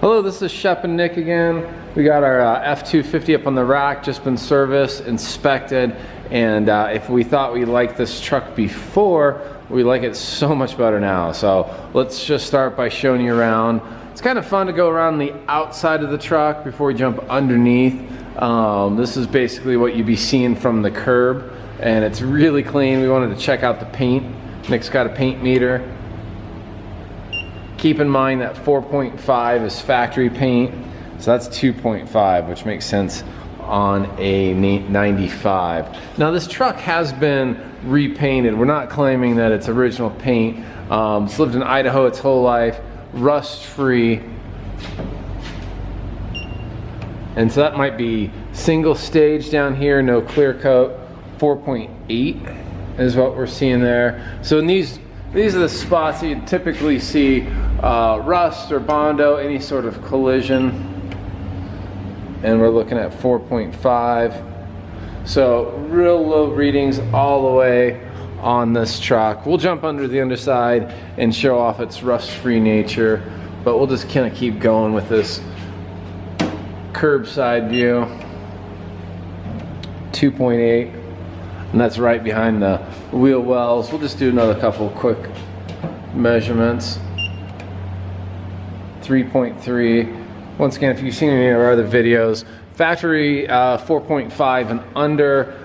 Hello, this is Shep and Nick again. We got our F250 up on the rack, just been serviced, inspected, and if we thought we liked this truck before, we like it so much better now. So let's just start by showing you around. It's kind of fun to go around the outside of the truck before we jump underneath. This is basically what you'd be seeing from the curb, and it's really clean. We wanted to check out the paint. Nick's got a paint meter. Keep in mind that 4.5 is factory paint, so that's 2.5, which makes sense on a 95. Now this truck has been repainted. We're not claiming that it's original paint. It's lived in Idaho its whole life, rust free. And so that might be single stage down here, no clear coat. 4.8 is what we're seeing there. So in these are the spots that you typically see rust or Bondo, any sort of collision. And we're looking at 4.5. So real low readings all the way on this truck. We'll jump under the underside and show off its rust-free nature, but we'll just kind of keep going with this curbside view. 2.8. And that's right behind the wheel wells. We'll just do another couple quick measurements. 3.3. Once again, if you've seen any of our other videos, factory 4.5 and under.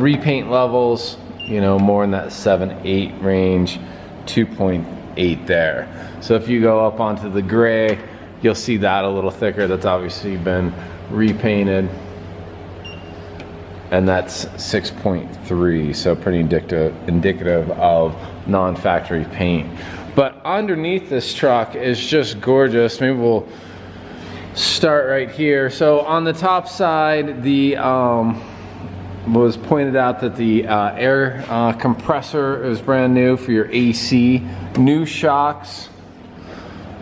Repaint levels, you know, more in that 7-8 range. 2.8 there. So if you go up onto the gray, you'll see that a little thicker. That's obviously been repainted. And that's 6.3, so pretty indicative of non-factory paint. But underneath this truck is just gorgeous. Maybe we'll start right here. So on the top side, the was pointed out that the air compressor is brand new for your AC. New shocks.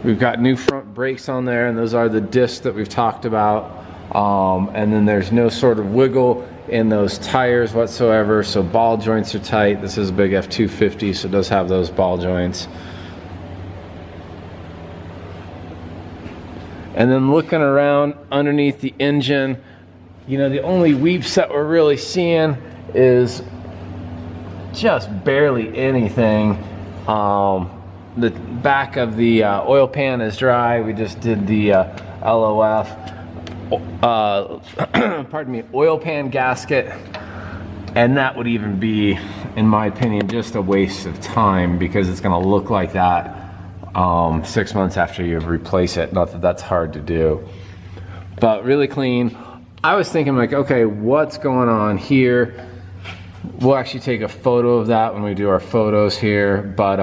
We've got new front brakes on there, and those are the discs that we've talked about. And then there's no sort of wiggle in those tires whatsoever, so ball joints are tight. This is a big F250, so it does have those ball joints. And then looking around underneath the engine, you know, the only weeps that we're really seeing is just barely anything. The back of the oil pan is dry. We just did the LOF. Pardon me, oil pan gasket, and that would even be, in my opinion, just a waste of time, because it's going to look like that 6 months after you replace it. Not that that's hard to do, but really clean. I was thinking, like, okay, what's going on here? We'll actually take a photo of that when we do our photos here, but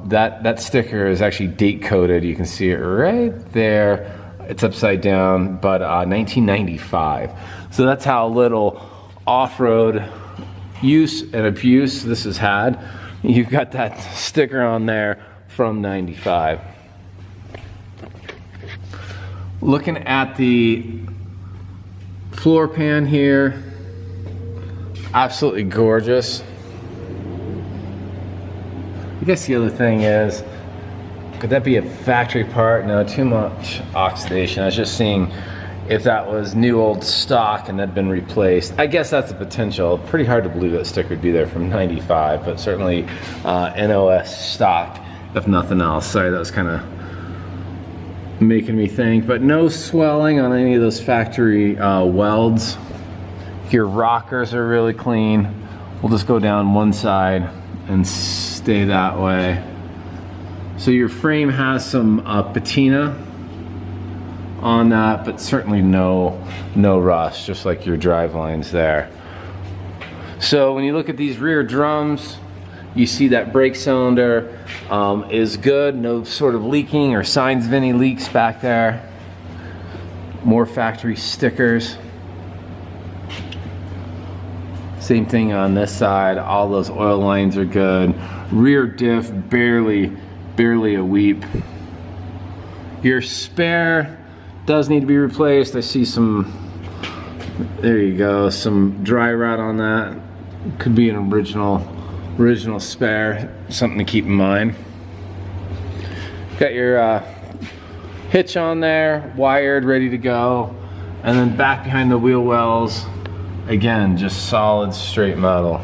that sticker is actually date coded. You can see it right there. It's upside down, but 1995. So that's how little off-road use and abuse this has had. You've got that sticker on there from 95. Looking at the floor pan here, absolutely gorgeous. I guess the other thing is, could that be a factory part? No, too much oxidation. I was just seeing if that was new old stock and had been replaced. I guess that's a potential. Pretty hard to believe that sticker would be there from 95, but certainly NOS stock, if nothing else. Sorry, that was kind of making me think. But no swelling on any of those factory welds. Your rockers are really clean. We'll just go down one side and stay that way. So your frame has some patina on that, but certainly no rust, just like your drive lines there. So when you look at these rear drums, you see that brake cylinder is good. No sort of leaking or signs of any leaks back there. More factory stickers. Same thing on this side. All those oil lines are good. Rear diff, barely a weep. Your spare does need to be replaced. I see some, there you go, some dry rot on that. Could be an original spare, something to keep in mind. Got your hitch on there, wired, ready to go. And then back behind the wheel wells, again, just solid straight metal.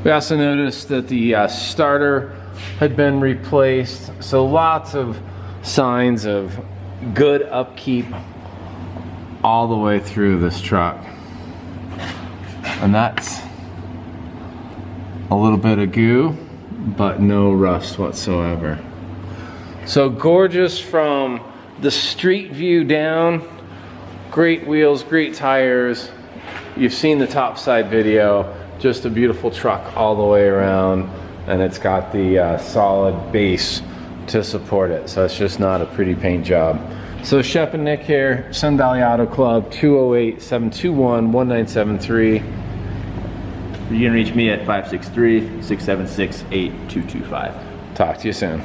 We also noticed that the starter had been replaced, so lots of signs of good upkeep all the way through this truck. And that's a little bit of goo, but no rust whatsoever. So gorgeous from the street view down. Great wheels, great tires. You've seen the top side video. Just a beautiful truck all the way around, and it's got the solid base to support it. So it's just not a pretty paint job. So Shep and Nick here, Sun Valley Auto Club, 208-721-1973. You can reach me at 563-676-8225. Talk to you soon.